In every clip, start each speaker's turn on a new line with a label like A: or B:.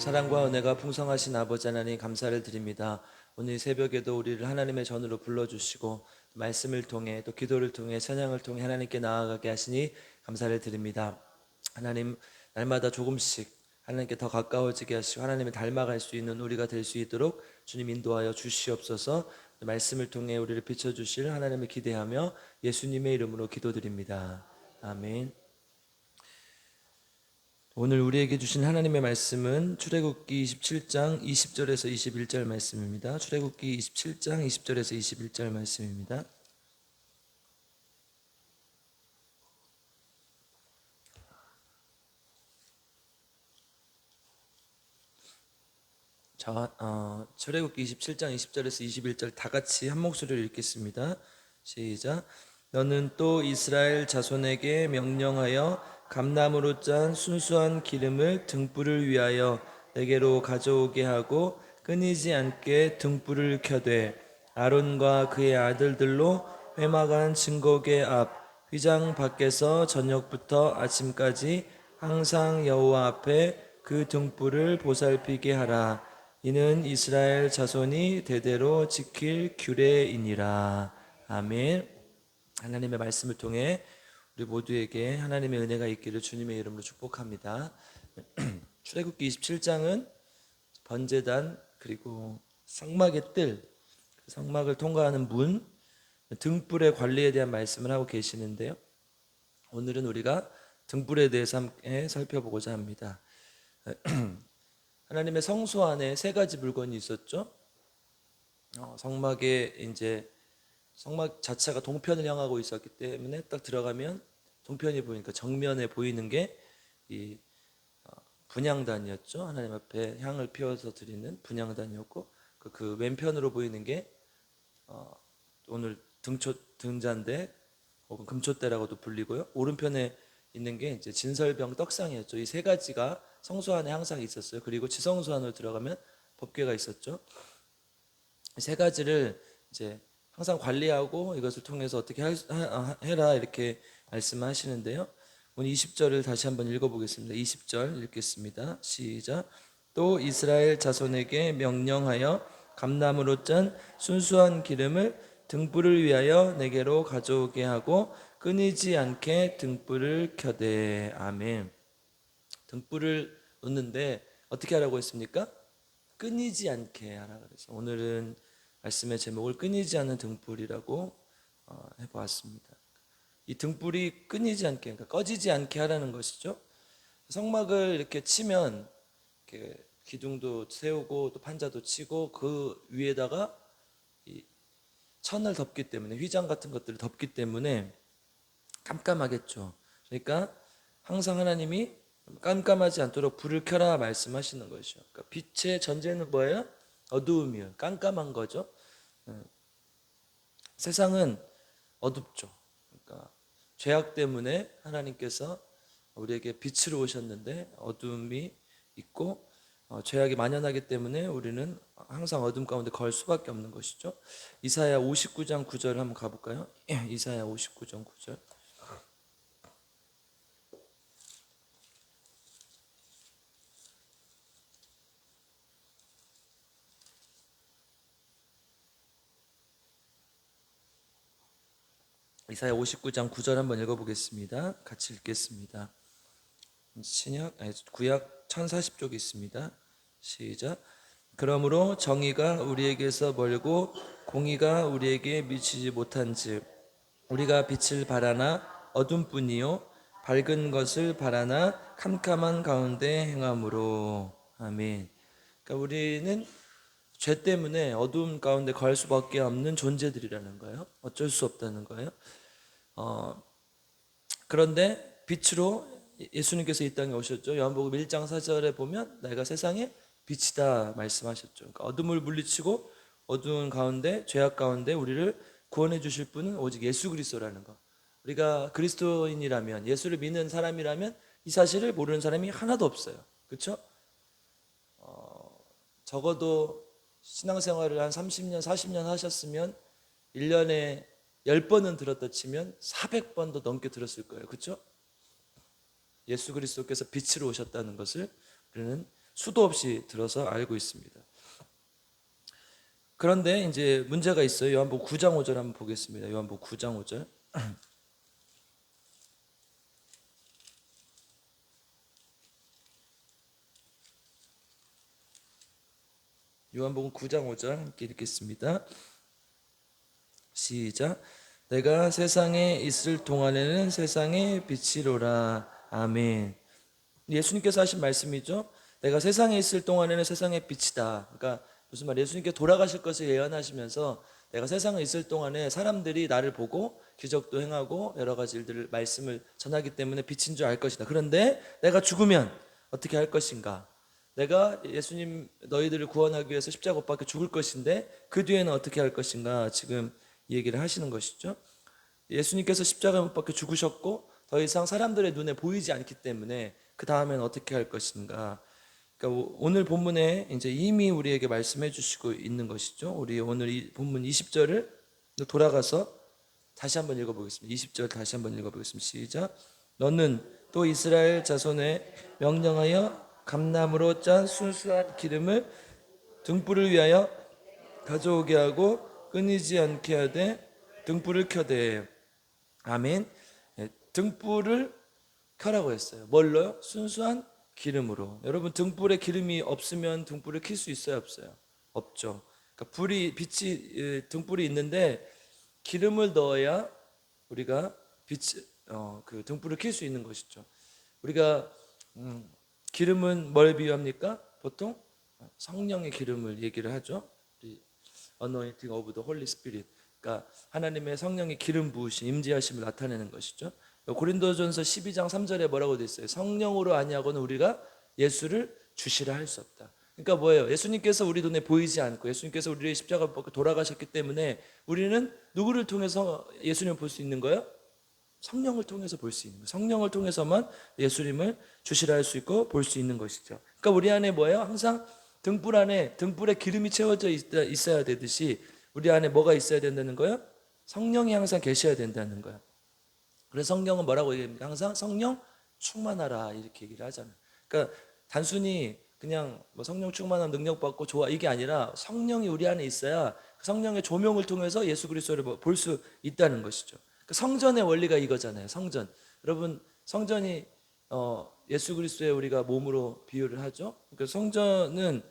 A: 사랑과 은혜가 풍성하신 아버지 하나님 감사를 드립니다. 오늘 새벽에도 우리를 하나님의 전으로 불러주시고 말씀을 통해 또 기도를 통해 찬양을 통해 하나님께 나아가게 하시니 감사를 드립니다. 하나님, 날마다 조금씩 하나님께 더 가까워지게 하시고 하나님을 닮아갈 수 있는 우리가 될 수 있도록 주님 인도하여 주시옵소서. 말씀을 통해 우리를 비춰주실 하나님을 기대하며 예수님의 이름으로 기도드립니다. 아멘. 오늘 우리에게 주신 하나님의 말씀은 출애굽기 27장 20절에서 21절 말씀입니다. 출애굽기 27장 20절에서 21절 말씀입니다. 출애굽기 27장 20절에서 21절 다 같이 한 목소리로 읽겠습니다. 시작. 너는 또 이스라엘 자손에게 명령하여 감나무로 짠 순수한 기름을 등불을 위하여 내게로 가져오게 하고 끊이지 않게 등불을 켜되 아론과 그의 아들들로 회막한 증거궤 앞 휘장 밖에서 저녁부터 아침까지 항상 여호와 앞에 그 등불을 보살피게 하라. 이는 이스라엘 자손이 대대로 지킬 규례이니라. 아멘. 하나님의 말씀을 통해 우리 모두에게 하나님의 은혜가 있기를 주님의 이름으로 축복합니다. 출애굽기 27장은 번제단 그리고 성막의 뜰, 성막을 통과하는 문, 등불의 관리에 대한 말씀을 하고 계시는데요. 오늘은 우리가 등불에 대해서 함께 살펴보고자 합니다. 하나님의 성소 안에 세 가지 물건이 있었죠. 성막에 이제 성막 자체가 동편을 향하고 있었기 때문에 딱 들어가면 동편이 보이니까 정면에 보이는 게 이 분향단이었죠. 하나님 앞에 향을 피워서 드리는 분향단이었고 그 왼편으로 보이는 게 오늘 등잔대 혹은 금촛대라고도 불리고요. 오른편에 있는 게 이제 진설병 떡상이었죠. 이 세 가지가 성소 안에 항상 있었어요. 그리고 지성소 안으로 들어가면 법궤가 있었죠. 세 가지를 이제 항상 관리하고 이것을 통해서 어떻게 해라 이렇게 말씀하시는데요. 오늘 20절을 다시 한번 읽어보겠습니다. 20절 읽겠습니다. 시작. 또 이스라엘 자손에게 명령하여 감나무로 짠 순수한 기름을 등불을 위하여 내게로 가져오게 하고 끊이지 않게 등불을 켜되. 아멘. 등불을 놓는데 어떻게 하라고 했습니까? 끊이지 않게 하라 그래서 오늘은 말씀의 제목을 끊이지 않는 등불이라고 해보았습니다. 이 등불이 끊이지 않게, 그러니까 꺼지지 않게 하라는 것이죠. 성막을 이렇게 치면 이렇게 기둥도 세우고 또 판자도 치고 그 위에다가 이 천을 덮기 때문에 휘장 같은 것들을 덮기 때문에 깜깜하겠죠. 그러니까 항상 하나님이 깜깜하지 않도록 불을 켜라 말씀하시는 것이죠. 그러니까 빛의 전제는 뭐예요? 어두움이에요. 깜깜한 거죠. 세상은 어둡죠. 그러니까 죄악 때문에 하나님께서 우리에게 빛으로 오셨는데 어둠이 있고 죄악이 만연하기 때문에 우리는 항상 어둠 가운데 걸 수밖에 없는 것이죠. 이사야 59장 9절 한번 가볼까요? 이사야 59장 9절. 이사야 59장 9절 한번 읽어보겠습니다. 같이 읽겠습니다. 구약 1040쪽이 있습니다. 시작. 그러므로 정의가 우리에게서 멀고 공의가 우리에게 미치지 못한즉 우리가 빛을 바라나 어둠뿐이요 밝은 것을 바라나 캄캄한 가운데 행함으로. 아멘. 그러니까 우리는 죄 때문에 어두움 가운데 갈 수밖에 없는 존재들이라는 거예요. 어쩔 수 없다는 거예요. 그런데 빛으로 예수님께서 이 땅에 오셨죠. 요한복음 1장 4절에 보면 내가 세상의 빛이다 말씀하셨죠. 그러니까 어둠을 물리치고 어두운 가운데 죄악 가운데 우리를 구원해 주실 분은 오직 예수 그리스도라는 거. 우리가 그리스도인이라면 예수를 믿는 사람이라면 이 사실을 모르는 사람이 하나도 없어요. 그렇죠? 적어도 신앙생활을 한 30년, 40년 하셨으면 1년에 10번은 들었다 치면 400번도 넘게 들었을 거예요. 그렇죠? 예수 그리스도께서 빛으로 오셨다는 것을 우리는 수도 없이 들어서 알고 있습니다. 그런데 이제 문제가 있어요. 요한복음 9장 5절 한번 보겠습니다. 요한복음 9장 5절. 요한복음 9장 5절 함께 읽겠습니다. 시작. 내가 세상에 있을 동안에는 세상의 빛이로라. 아멘. 예수님께서 하신 말씀이죠. 내가 세상에 있을 동안에는 세상의 빛이다. 그러니까 무슨 말? 예수님께 돌아가실 것을 예언하시면서 내가 세상에 있을 동안에 사람들이 나를 보고 기적도 행하고 여러 가지 일들을 말씀을 전하기 때문에 빛인 줄 알 것이다. 그런데 내가 죽으면 어떻게 할 것인가? 내가 예수님 너희들을 구원하기 위해서 십자가 못 박혀 죽을 것인데 그 뒤에는 어떻게 할 것인가? 지금 이 얘기를 하시는 것이죠. 예수님께서 십자가 못 박혀 죽으셨고 더 이상 사람들의 눈에 보이지 않기 때문에 그 다음에는 어떻게 할 것인가? 그러니까 오늘 본문에 이제 이미 우리에게 말씀해 주시고 있는 것이죠. 우리 오늘 이 본문 20절을 돌아가서 다시 한번 읽어보겠습니다. 20절 다시 한번 읽어보겠습니다. 시작. 너는 또 이스라엘 자손에 명령하여 감나무로 짠 순수한 기름을 등불을 위하여 가져오게 하고 끊이지 않게 하되 등불을 켜되. 아멘. 등불을 켜라고 했어요. 뭘로요? 순수한 기름으로. 여러분, 등불에 기름이 없으면 등불을 켤 수 있어요, 없어요? 없죠. 그러니까 빛이 등불이 있는데 기름을 넣어야 우리가 그 등불을 켤 수 있는 것이죠. 우리가 기름은 뭘 비유합니까? 보통 성령의 기름을 얘기를 하죠. Anointing of the Holy Spirit. 그러니까 하나님의 성령의 기름 부으심, 임재하심을 나타내는 것이죠. 고린도전서 12장 3절에 뭐라고 돼 있어요? 성령으로 아니하고는 우리가 예수를 주시라 할 수 없다. 그러니까 뭐예요? 예수님께서 우리 눈에 보이지 않고 예수님께서 우리의 십자가 벗고 돌아가셨기 때문에 우리는 누구를 통해서 예수님을 볼 수 있는 거예요? 성령을 통해서 볼 수 있는 거예요. 성령을 통해서만 예수님을 주시라 할 수 있고 볼 수 있는 것이죠. 그러니까 우리 안에 뭐예요? 항상 등불 안에 등불에 기름이 채워져 있어야 되듯이 우리 안에 뭐가 있어야 된다는 거예요? 성령이 항상 계셔야 된다는 거예요. 그래서 성경은 뭐라고 얘기합니까? 항상 성령 충만하라 이렇게 얘기를 하잖아요. 그러니까 단순히 그냥 뭐 성령 충만함 능력 받고 좋아 이게 아니라 성령이 우리 안에 있어야 그 성령의 조명을 통해서 예수 그리스도를 볼 수 있다는 것이죠. 그러니까 성전의 원리가 이거잖아요. 성전. 여러분 성전이 예수 그리스도의 우리가 몸으로 비유를 하죠. 그러니까 성전은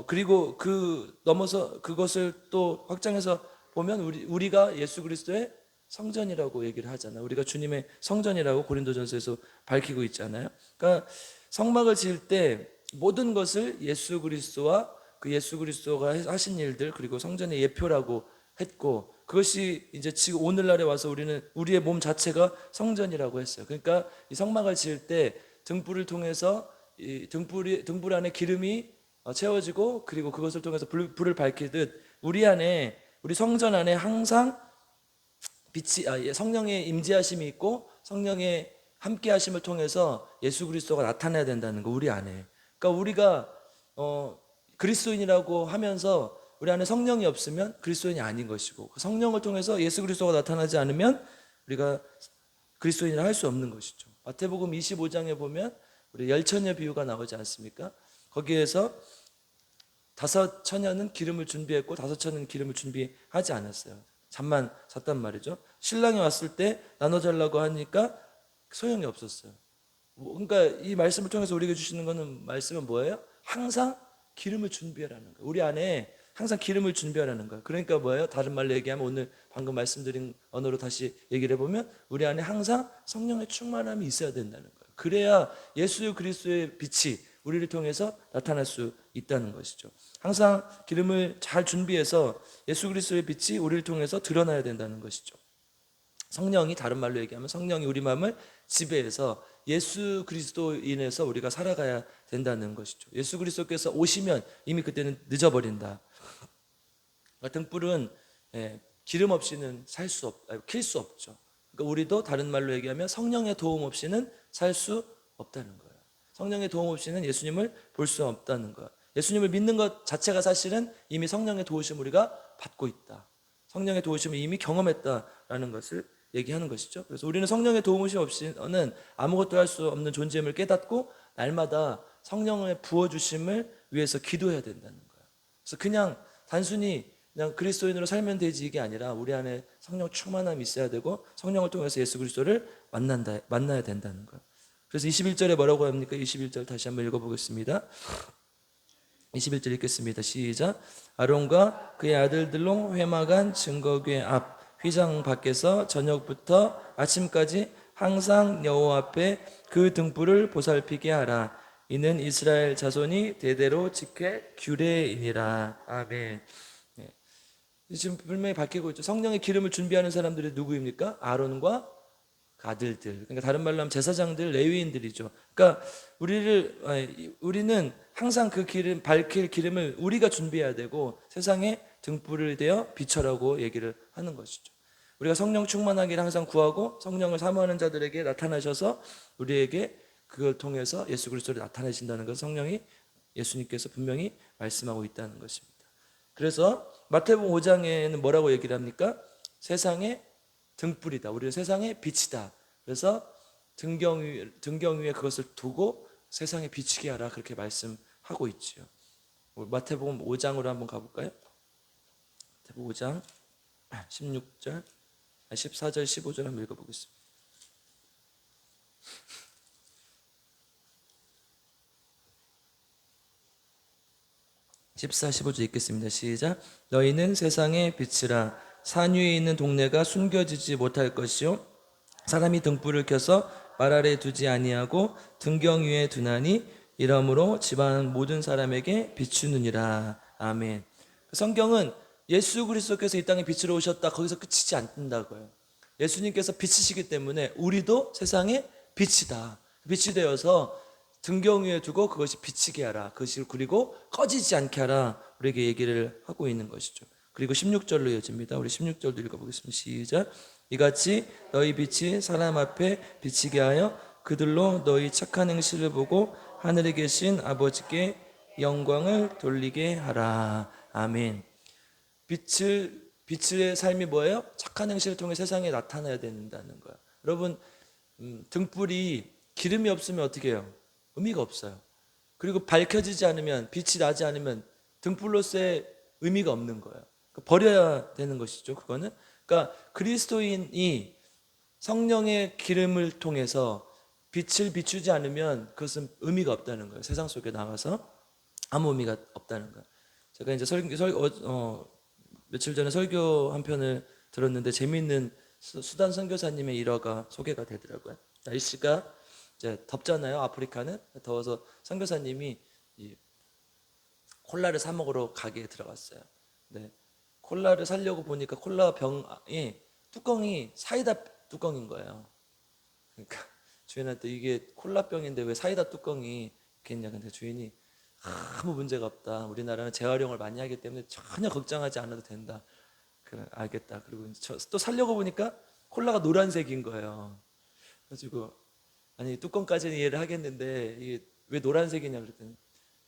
A: 그리고 그 넘어서 그것을 또 확장해서 보면 우리가 예수 그리스도의 성전이라고 얘기를 하잖아요. 우리가 주님의 성전이라고 고린도전서에서 밝히고 있잖아요. 그러니까 성막을 지을 때 모든 것을 예수 그리스도와 그 예수 그리스도가 하신 일들 그리고 성전의 예표라고 했고 그것이 이제 지금 오늘날에 와서 우리는 우리의 몸 자체가 성전이라고 했어요. 그러니까 이 성막을 지을 때 등불을 통해서 이 등불 안에 기름이 채워지고 그리고 그것을 통해서 불을 밝히듯 우리 성전 안에 항상 성령의 임재하심이 있고 성령의 함께하심을 통해서 예수 그리스도가 나타나야 된다는 거 우리 안에. 그러니까 우리가 그리스도인이라고 하면서 우리 안에 성령이 없으면 그리스도인이 아닌 것이고 그 성령을 통해서 예수 그리스도가 나타나지 않으면 우리가 그리스도인이라 할 수 없는 것이죠. 마태복음 25장에 보면 우리 열처녀 비유가 나오지 않습니까? 거기에서 5처녀는 기름을 준비했고 5처녀는 기름을 준비하지 않았어요. 잠만 잤단 말이죠. 신랑이 왔을 때 나눠달라고 하니까 소용이 없었어요. 그러니까 이 말씀을 통해서 우리에게 주시는 거는 말씀은 뭐예요? 항상 기름을 준비하라는 거예요. 우리 안에 항상 기름을 준비하라는 거예요. 그러니까 뭐예요? 다른 말로 얘기하면 오늘 방금 말씀드린 언어로 다시 얘기를 해보면 우리 안에 항상 성령의 충만함이 있어야 된다는 거예요. 그래야 예수 그리스도의 빛이 우리를 통해서 나타날 수 있다는 것이죠. 항상 기름을 잘 준비해서 예수 그리스도의 빛이 우리를 통해서 드러나야 된다는 것이죠. 성령이 다른 말로 얘기하면 성령이 우리 마음을 지배해서 예수 그리스도인에서 우리가 살아가야 된다는 것이죠. 예수 그리스도께서 오시면 이미 그때는 늦어버린다. 등불은 기름 없이는 킬 수 없죠. 그러니까 우리도 다른 말로 얘기하면 성령의 도움 없이는 살 수 없다는 거예요. 성령의 도움 없이는 예수님을 볼 수 없다는 거예요. 예수님을 믿는 것 자체가 사실은 이미 성령의 도우심을 우리가 받고 있다. 성령의 도우심을 이미 경험했다라는 것을 얘기하는 것이죠. 그래서 우리는 성령의 도우심 없이는 아무것도 할 수 없는 존재임을 깨닫고 날마다 성령의 부어주심을 위해서 기도해야 된다는 거예요. 그래서 그냥 단순히 그냥 그리스도인으로 살면 되지 이게 아니라 우리 안에 성령 충만함이 있어야 되고 성령을 통해서 예수 그리스도를 만나야 된다는 거예요. 그래서 21절에 뭐라고 합니까? 21절 다시 한번 읽어보겠습니다. 21절 읽겠습니다. 시작. 아론과 그의 아들들로 회막안 증거궤 앞 휘장 밖에서 저녁부터 아침까지 항상 여호와 앞에 그 등불을 보살피게 하라. 이는 이스라엘 자손이 대대로 지켜 규례이니라. 아멘. 네. 지금 분명히 밝히고 있죠. 성령의 기름을 준비하는 사람들이 누구입니까? 아론과 그 아들들. 그러니까 다른 말로 하면 제사장들, 레위인들이죠. 그러니까 우리는 항상 그 기름, 밝힐 기름을 우리가 준비해야 되고 세상에 등불을 대어 비춰라고 얘기를 하는 것이죠. 우리가 성령 충만하기를 항상 구하고 성령을 사모하는 자들에게 나타나셔서 우리에게 그걸 통해서 예수 그리스도를 나타내신다는 것, 성령이 예수님께서 분명히 말씀하고 있다는 것입니다. 그래서 마태복음 5장에는 뭐라고 얘기를 합니까? 세상에 등불이다. 우리는 세상의 빛이다. 그래서 등경 위에 그것을 두고 세상에 비치게 하라. 그렇게 말씀하고 있지요. 마태복음 5장으로 한번 가볼까요? 마태복음 5장 16절, 14절, 15절 한번 읽어보겠습니다. 14, 15절 읽겠습니다. 시작. 너희는 세상의 빛이라. 산 위에 있는 동네가 숨겨지지 못할 것이요 사람이 등불을 켜서 말 아래 두지 아니하고 등경 위에 두나니 이러므로 집안 모든 사람에게 비추느니라. 아멘. 성경은 예수 그리스도께서 이 땅에 빛으로 오셨다 거기서 끝이지 않는다고요. 예수님께서 빛이시기 때문에 우리도 세상의 빛이다. 빛이 되어서 등경 위에 두고 그것이 비치게 하라. 그것을 그리고 꺼지지 않게 하라. 우리에게 얘기를 하고 있는 것이죠. 그리고 16절로 이어집니다. 우리 16절도 읽어보겠습니다. 시작. 이같이 너희 빛이 사람 앞에 비치게 하여 그들로 너희 착한 행실을 보고 하늘에 계신 아버지께 영광을 돌리게 하라. 아멘. 빛의 삶이 뭐예요? 착한 행실을 통해 세상에 나타나야 된다는 거예요. 여러분, 등불이 기름이 없으면 어떻게 해요? 의미가 없어요. 그리고 밝혀지지 않으면, 빛이 나지 않으면 등불로서의 의미가 없는 거예요. 버려야 되는 것이죠. 그거는. 그러니까 그리스도인이 성령의 기름을 통해서 빛을 비추지 않으면 그것은 의미가 없다는 거예요. 세상 속에 나가서 아무 의미가 없다는 거예요. 제가 이제 며칠 전에 설교 한 편을 들었는데 재미있는 수단 선교사님의 일화가 소개가 되더라고요. 날씨가 이제 덥잖아요. 아프리카는 더워서 선교사님이 이 콜라를 사 먹으러 가게에 들어갔어요. 네. 콜라를 사려고 보니까 콜라 병이 뚜껑이 사이다 뚜껑인 거예요. 그러니까 주인한테 이게 콜라병인데 왜 사이다 뚜껑이 이렇게 있냐. 근데 주인이 아무 문제가 없다. 우리나라는 재활용을 많이 하기 때문에 전혀 걱정하지 않아도 된다. 그래, 알겠다. 그리고 또 사려고 보니까 콜라가 노란색인 거예요. 그래가지고 아니 뚜껑까지는 이해를 하겠는데 이게 왜 노란색이냐 그랬더니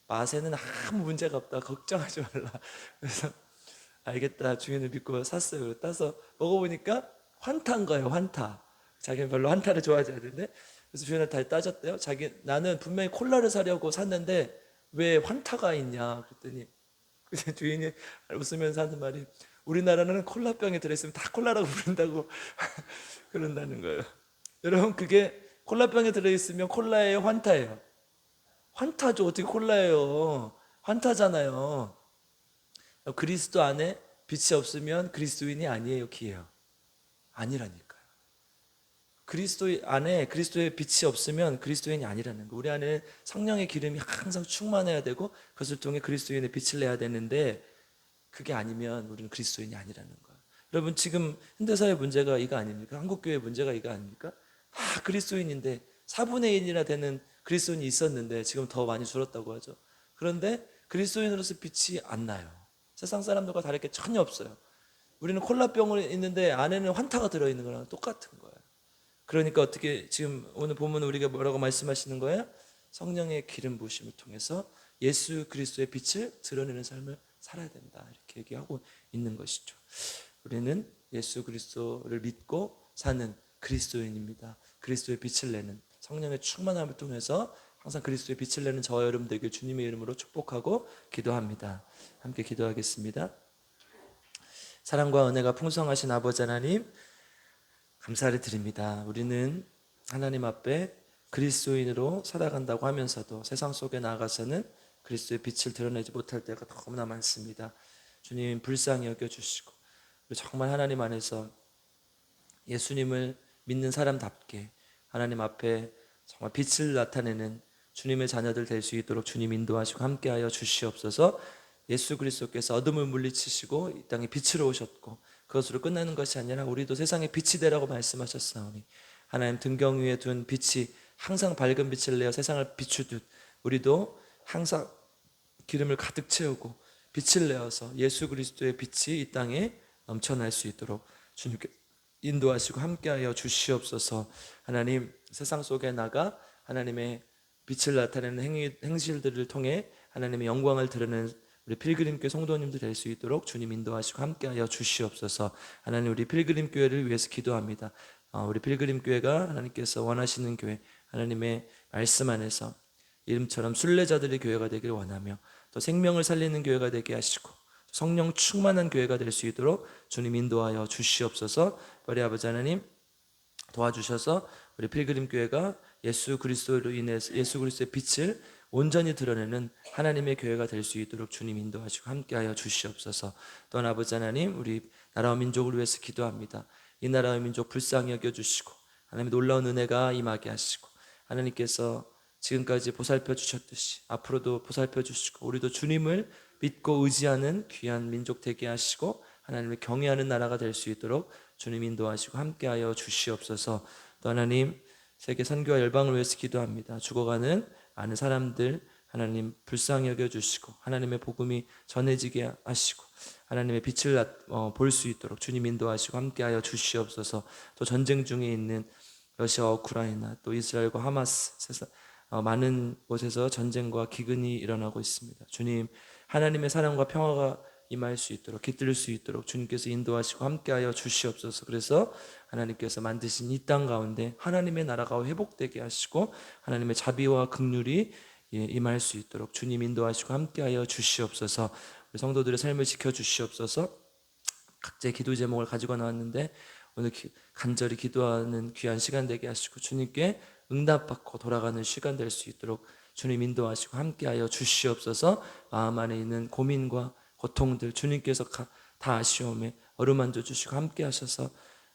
A: 맛에는 아무 문제가 없다. 걱정하지 말라. 그래서 알겠다. 주인을 믿고 샀어요. 따서 먹어보니까 환타인 거예요. 환타. 자기는 별로 환타를 좋아하지 않는데 그래서 주인한테 따졌대요. 나는 분명히 콜라를 사려고 샀는데 왜 환타가 있냐 그랬더니 주인이 웃으면서 하는 말이 우리나라는 콜라병에 들어있으면 다 콜라라고 부른다고 그런다는 거예요. 여러분 그게 콜라병에 들어있으면 콜라예요? 환타예요? 환타죠. 어떻게 콜라예요? 환타잖아요. 그리스도 안에 빛이 없으면 그리스도인이 아니에요? 기예요? 아니라니까요. 그리스도 안에 그리스도의 빛이 없으면 그리스도인이 아니라는 거. 우리 안에 성령의 기름이 항상 충만해야 되고 그것을 통해 그리스도인의 빛을 내야 되는데 그게 아니면 우리는 그리스도인이 아니라는 거예요. 여러분 지금 현대사회 문제가 이거 아닙니까? 한국교회 문제가 이거 아닙니까? 그리스도인인데 4분의 1이나 되는 그리스도인이 있었는데 지금 더 많이 줄었다고 하죠. 그런데 그리스도인으로서 빛이 안 나요. 세상 사람들과 다를 게 전혀 없어요. 우리는 콜라병을 있는데 안에는 환타가 들어있는 거랑 똑같은 거예요. 그러니까 어떻게 지금 오늘 보면 우리가 뭐라고 말씀하시는 거예요? 성령의 기름 부으심을 통해서 예수 그리스도의 빛을 드러내는 삶을 살아야 된다. 이렇게 얘기하고 있는 것이죠. 우리는 예수 그리스도를 믿고 사는 그리스도인입니다. 그리스도의 빛을 내는 성령의 충만함을 통해서 항상 그리스도의 빛을 내는 저와 여러분 되길 주님의 이름으로 축복하고 기도합니다. 함께 기도하겠습니다. 사랑과 은혜가 풍성하신 아버지 하나님, 감사를 드립니다. 우리는 하나님 앞에 그리스도인으로 살아간다고 하면서도 세상 속에 나아가서는 그리스도의 빛을 드러내지 못할 때가 너무나 많습니다. 주님 불쌍히 여겨주시고, 정말 하나님 안에서 예수님을 믿는 사람답게 하나님 앞에 정말 빛을 나타내는 주님의 자녀들 될 수 있도록 주님 인도하시고 함께하여 주시옵소서. 예수 그리스도께서 어둠을 물리치시고 이 땅에 빛으로 오셨고 그것으로 끝나는 것이 아니라 우리도 세상의 빛이 되라고 말씀하셨사오니, 하나님 등경 위에 둔 빛이 항상 밝은 빛을 내어 세상을 비추듯 우리도 항상 기름을 가득 채우고 빛을 내어서 예수 그리스도의 빛이 이 땅에 넘쳐날 수 있도록 주님께 인도하시고 함께하여 주시옵소서. 하나님, 세상 속에 나가 하나님의 빛을 나타내는 행실들을 통해 하나님의 영광을 드러내는 우리 필그림교회 성도님들 될 수 있도록 주님 인도하시고 함께하여 주시옵소서. 하나님, 우리 필그림교회를 위해서 기도합니다. 우리 필그림교회가 하나님께서 원하시는 교회, 하나님의 말씀 안에서 이름처럼 순례자들의 교회가 되길 원하며 또 생명을 살리는 교회가 되게 하시고 성령 충만한 교회가 될 수 있도록 주님 인도하여 주시옵소서. 우리 아버지 하나님 도와주셔서 우리 필그림 교회가 예수 그리스도로 인해서 예수 그리스도의 빛을 온전히 드러내는 하나님의 교회가 될 수 있도록 주님 인도하시고 함께하여 주시옵소서. 또한 아버지 하나님, 우리 나라와 민족을 위해서 기도합니다. 이 나라와 민족 불쌍히 여겨주시고 하나님의 놀라운 은혜가 임하게 하시고, 하나님께서 지금까지 보살펴 주셨듯이 앞으로도 보살펴 주시고 우리도 주님을 믿고 의지하는 귀한 민족 되게 하시고 하나님을 경외하는 나라가 될 수 있도록 주님 인도하시고 함께하여 주시옵소서. 또 하나님, 세계 선교와 열방을 위해서 기도합니다. 죽어가는 많은 사람들 하나님 불쌍히 여겨주시고 하나님의 복음이 전해지게 하시고 하나님의 빛을 볼 수 있도록 주님 인도하시고 함께하여 주시옵소서. 또 전쟁 중에 있는 러시아와 우크라이나 또 이스라엘과 하마스, 많은 곳에서 전쟁과 기근이 일어나고 있습니다. 주님, 하나님의 사랑과 평화가 임할 수 있도록 깃들 수 있도록 주님께서 인도하시고 함께하여 주시옵소서. 그래서 하나님께서 만드신 이 땅 가운데 하나님의 나라가 회복되게 하시고 하나님의 자비와 긍휼이 임할 수 있도록 주님 인도하시고 함께하여 주시옵소서. 우리 성도들의 삶을 지켜주시옵소서. 각자의 기도 제목을 가지고 나왔는데 오늘 간절히 기도하는 귀한 시간 되게 하시고 주님께 응답받고 돌아가는 시간 될 수 있도록 주님 인도하시고 함께하여 주시옵소서. 마음 안에 있는 고민과 고통들 주님께서 다 아시오매 어루만져 주시고 함께 하셔서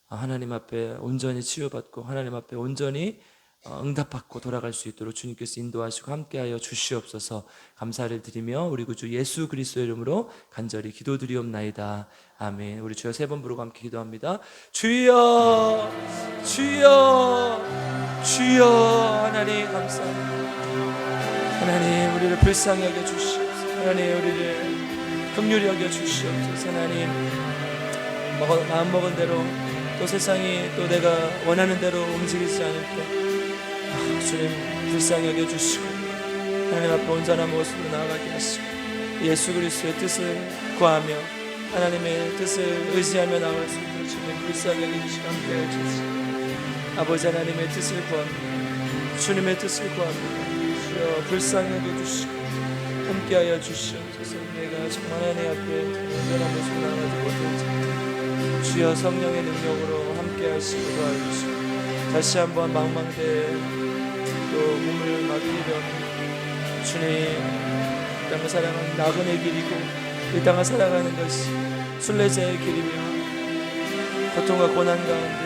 A: 하나님 앞에 온전히 치유받고 하나님 앞에 온전히 응답받고 돌아갈 수 있도록 주님께서 인도하시고 함께하여 주시옵소서. 감사를 드리며 우리 구주 예수 그리스도의 이름으로 간절히 기도드리옵나이다. 아멘. 우리 주여 세 번 부르고 함께 기도합니다. 주여 주여 주여. 하나님 감사합니다. 하나님, 우리를 불쌍히 여겨 주시옵소서. 하나님, 우리를 긍휼히 여겨 주시옵소서. 하나님, 마음먹은 대로 또 세상이 또 내가 원하는 대로 움직이지 않을 때 주님 불쌍히 여겨 주시고 하나님 앞에 온전한 모습으로 나아가게 하시고 예수 그리스도의 뜻을 구하며 하나님의 뜻을 의지하며 나아갈 수 있도록 주님 불쌍히 여겨 주시고 함께하여 주시고 아버지 하나님의 뜻을 구합니다. 주님의 뜻을 구합니다. 주여 불쌍히 여겨 주시고 함께하여 주시옵소서. 내가 정말 하나님 앞에 온전한 모습으로 나아가지 못했지 주여 성령의 능력으로 함께하시고 도와주시고 다시 한번 망망대해 또 몸을 맡기려 주님, 이 땅을 살아가는 나그네 길이고 이 땅을 살아가는 것이 순례자의 길이며 고통과 고난 가운데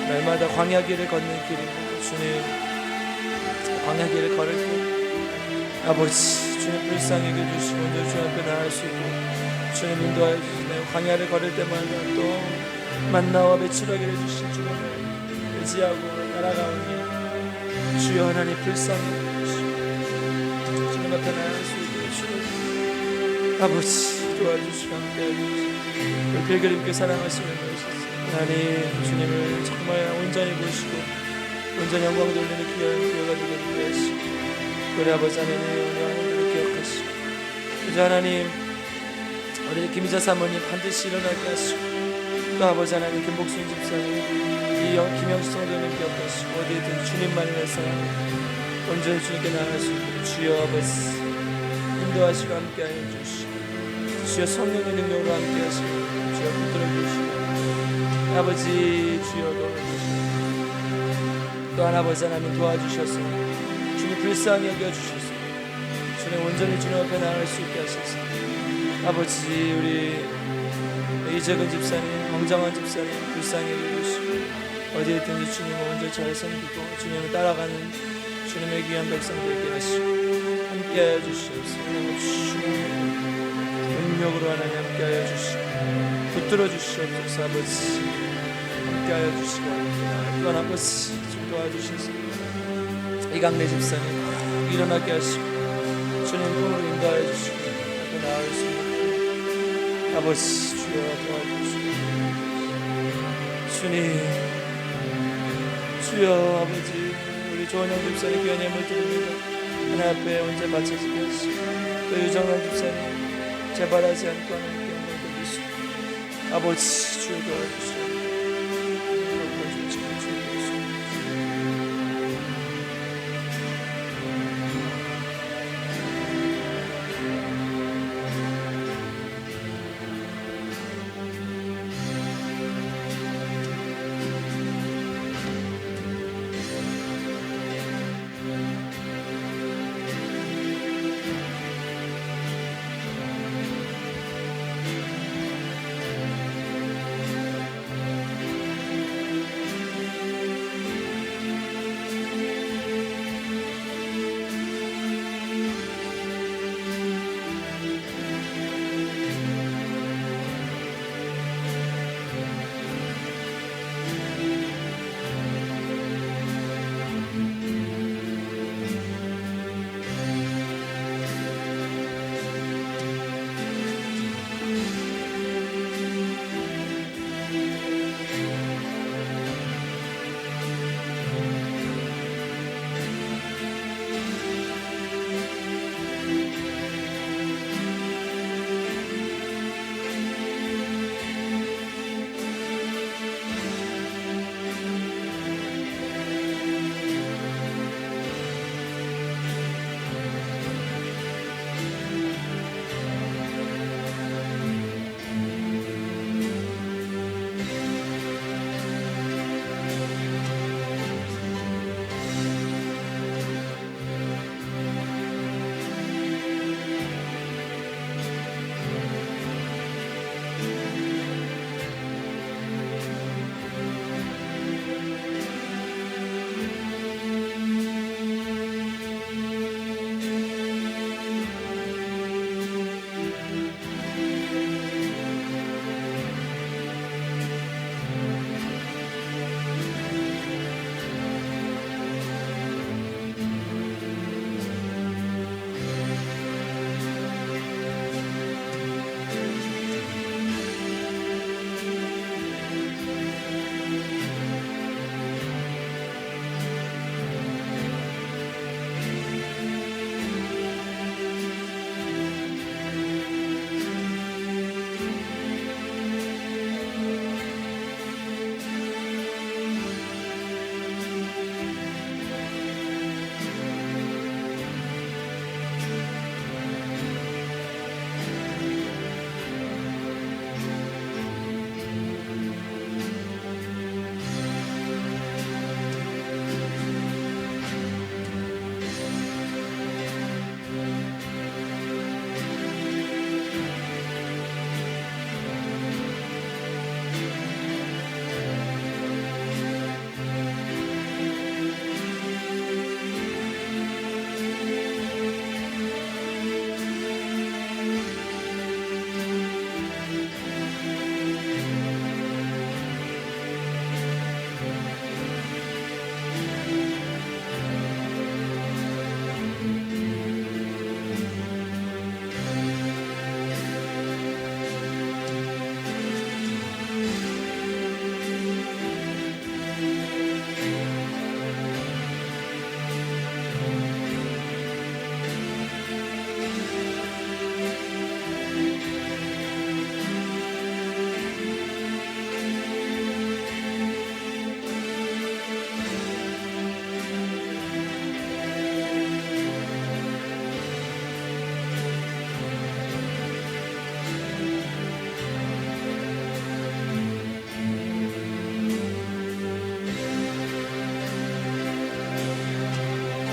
A: 날마다 광야길을 걷는 길이고 주님, 광야길을 걸을 때 아버지 주님 불쌍히 여겨주시고 오늘 주님 앞에 나갈 수 있고 주님 인도하여 주시네요. 광야를 걸을 때마다 또 만나와 배출하기를 주신 주님을 의지하고 날아가오니 주여 하나님 불쌍히 여겨주시고 주님 앞에 나갈 수 있도록 주님 아버지 도와주시고 함께해 주시고 우리 필그림께 사랑하시는 것이지 하나님 주님을 정말 온전히 보시고 온전히 영광 돌리는 귀한 교회가 되게 하시고 우리 아버지 하나님의 은혜를 기억하시고 이제 하나님 우리 김희자 사모님 반드시 일어나게 하시고 또 아버지 하나님 김복순 집사님 김영식 성도님 기억하시고 어디에든 주님만을 위해서 온전히 주님께 나아갈 수 있도록 주여 아버지 인도하시고 함께하여 주시고 주여 성령의 능력으로 함께하시고 주여 붙들어 주시고 아버지 주여 도와주시고 또한 아버지 하나님 도와주셔서 주님 불쌍히 여겨주셔서 주님 온전히 주님 앞에 나아갈 수 있게 하셔서 아버지 우리 이재근 집사님, 황정환 집사님 불쌍히 여겨주시고 어디에 있든지 주님을 온전히 잘 섬기고 주님을 따라가는 주님의 귀한 백성 되게 하시고 함께하여 주시옵소서. 능력으로 하나님 함께하여 주시고 붙들어 주시옵소서. 아버지 함께하여 주시고 또한 아버지 좀 도와주셔서 이강래 집사님 일어나게 하시고 주님 품으로 인도하여 주시고 또 나아갈 수 있는 아버지 주여 도와주시고 주여 아버지 우리 조원영 집사님 귀한 예물 드립니다. 하나님 앞에 언제 바쳐지게 하시고 또 유정란 집사님 재발하지 않고 하나님께 영광 돌리시고 아버지 주여 도와주시옵소서.